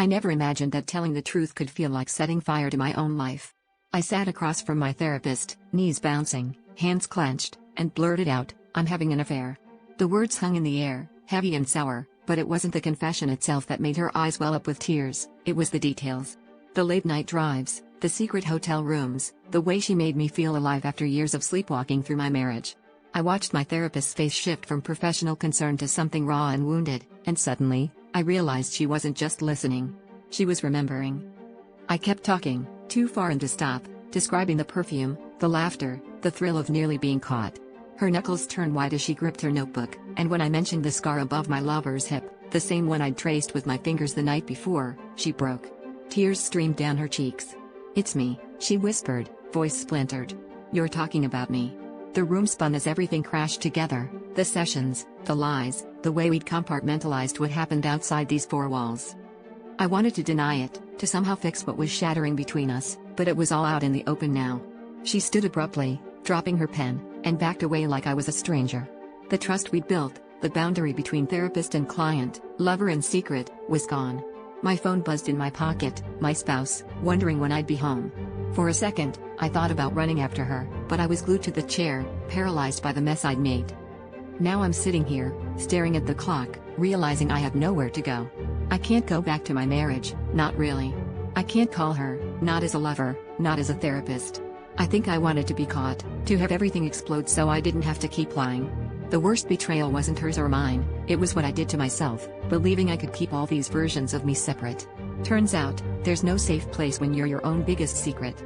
I never imagined that telling the truth could feel like setting fire to my own life. I sat across from my therapist, knees bouncing, hands clenched, and blurted out, "I'm having an affair." The words hung in the air, heavy and sour, but it wasn't the confession itself that made her eyes well up with tears, it was the details. The late-night drives, the secret hotel rooms, the way she made me feel alive after years of sleepwalking through my marriage. I watched my therapist's face shift from professional concern to something raw and wounded, and suddenly, I realized she wasn't just listening. She was remembering. I kept talking, too far in to stop, describing the perfume, the laughter, the thrill of nearly being caught. Her knuckles turned white as she gripped her notebook, and when I mentioned the scar above my lover's hip, the same one I'd traced with my fingers the night before, she broke. Tears streamed down her cheeks. "It's me," she whispered, voice splintered. "You're talking about me." The room spun as everything crashed together, the sessions, the lies, the way we'd compartmentalized what happened outside these four walls. I wanted to deny it, to somehow fix what was shattering between us, but it was all out in the open now. She stood abruptly, dropping her pen, and backed away like I was a stranger. The trust we'd built, the boundary between therapist and client, lover and secret, was gone. My phone buzzed in my pocket, my spouse, wondering when I'd be home. For a second, I thought about running after her, but I was glued to the chair, paralyzed by the mess I'd made. Now I'm sitting here, staring at the clock, realizing I have nowhere to go. I can't go back to my marriage, not really. I can't call her, not as a lover, not as a therapist. I think I wanted to be caught, to have everything explode so I didn't have to keep lying. The worst betrayal wasn't hers or mine, it was what I did to myself, believing I could keep all these versions of me separate. Turns out, there's no safe place when you're your own biggest secret.